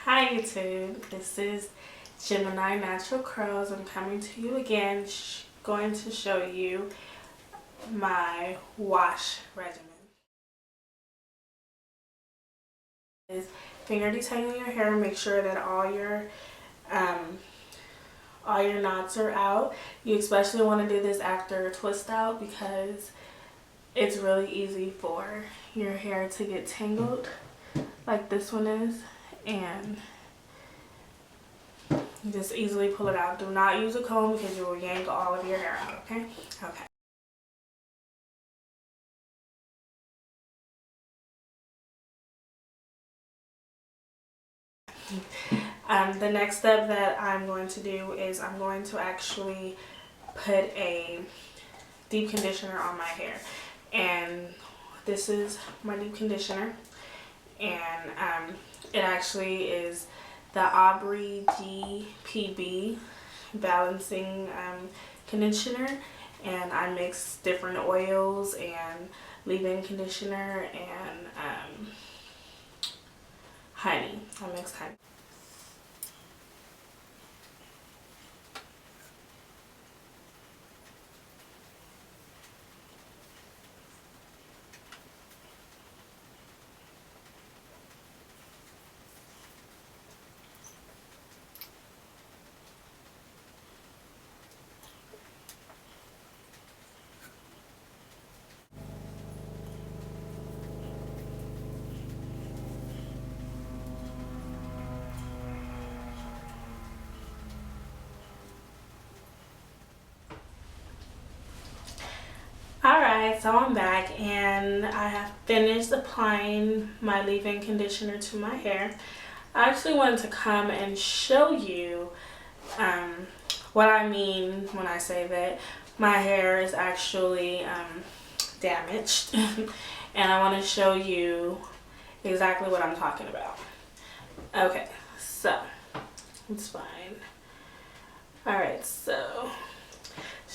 Hi YouTube, this is Gemini Natural Curls. I'm coming to you again, going to show you my wash regimen. Is finger detangling your hair. Make sure that all your knots are out. You especially want to do this after a twist out because it's really easy for your hair to get tangled like this one is, and just easily pull it out. Do not use a comb because you will yank all of your hair out, okay? Okay. The next step that I'm going to do is I'm going to actually put a deep conditioner on my hair. And this is my deep conditioner. And it actually is the Aubrey GBP balancing conditioner. And I mix different oils and leave-in conditioner and honey. I mix honey. Alright, so I'm back and I have finished applying my leave-in conditioner to my hair. I actually wanted to come and show you what I mean when I say that my hair is actually damaged. And I want to show you exactly what I'm talking about. Okay, so it's fine. Alright, so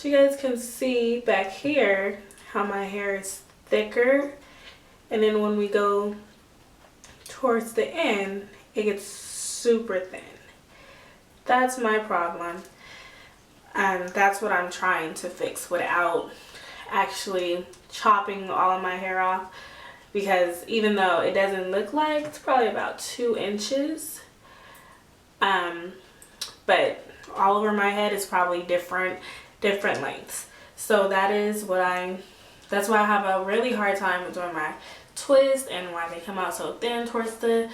you guys can see back here how my hair is thicker, and then when we go towards the end it gets super thin. That's my problem, and that's what I'm trying to fix without actually chopping all of my hair off, because even though it doesn't look like, it's probably about 2 inches, but all over my head is probably different lengths. So that's why I have a really hard time with doing my twist and why they come out so thin towards the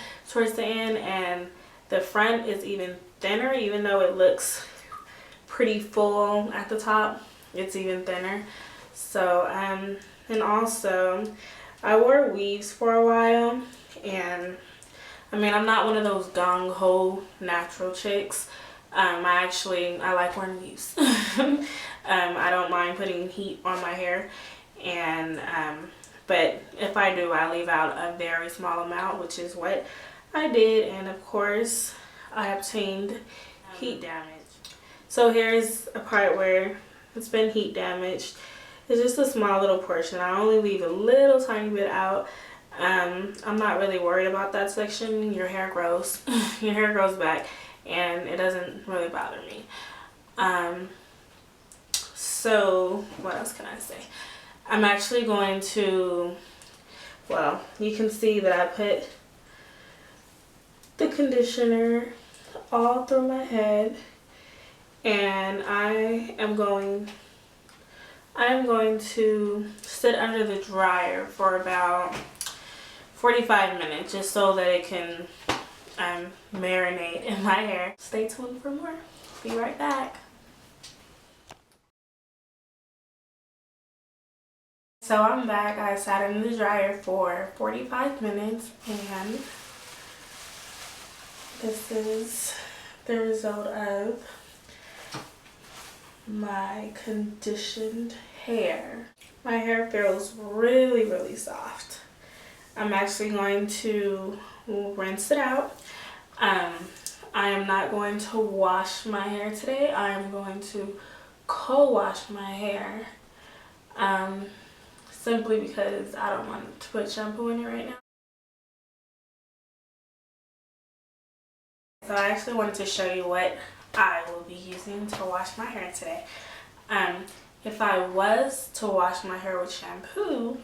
end, and the front is even thinner. Even though it looks pretty full at the top, it's even thinner. So and also I wore weaves for a while, and I mean, I'm not one of those gung-ho natural chicks. I like wearing weaves. I don't mind putting heat on my hair, and but if I do, I leave out a very small amount, which is what I did, and of course I obtained heat damage. So here's a part where it's been heat damaged. It's just a small little portion. I only leave a little tiny bit out. I'm not really worried about that section. Your hair grows. Your hair grows back, and it doesn't really bother me. So what else can I say? I'm actually going to, well, you can see that I put the conditioner all through my head, and I am going to sit under the dryer for about 45 minutes just so that it can marinate in my hair. Stay tuned for more. Be right back. So I'm back. I sat in the dryer for 45 minutes, and this is the result of my conditioned hair. My hair feels really, really soft. I'm actually going to rinse it out. I am not going to wash my hair today. I am going to co-wash my hair, simply because I don't want to put shampoo in it right now. So I actually wanted to show you what I will be using to wash my hair today. If I was to wash my hair with shampoo,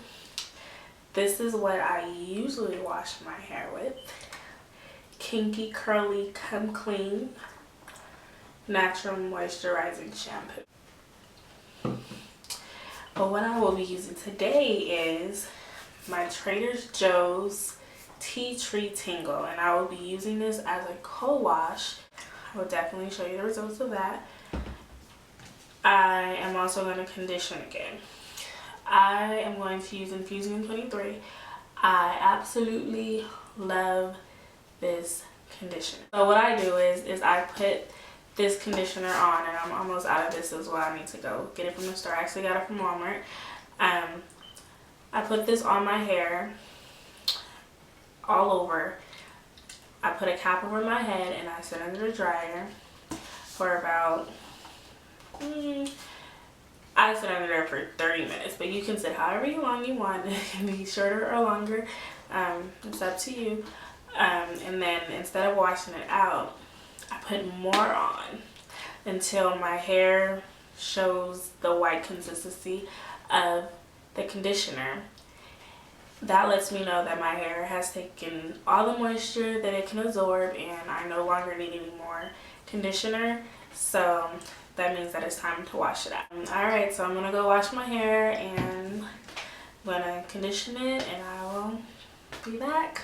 this is what I usually wash my hair with. Kinky Curly Come Clean Natural Moisturizing Shampoo. But what I will be using today is my Trader Joe's Tea Tree Tingle, and I will be using this as a co-wash. I will definitely show you the results of that. I am also going to condition again. I am going to use Infusion 23. I absolutely love this conditioner. So what I do is I put this conditioner on, and I'm almost out of this as well. I need to go get it from the store. I actually got it from Walmart. I put this on my hair all over. I put a cap over my head and I sit under the dryer for about I sit under there for 30 minutes, but you can sit however long you want. It can be shorter or longer. It's up to you. And then instead of washing it out, I put more on until my hair shows the white consistency of the conditioner. That lets me know that my hair has taken all the moisture that it can absorb, and I no longer need any more conditioner. So that means that it's time to wash it out. Alright, so I'm going to go wash my hair and I'm going to condition it, and I will be back.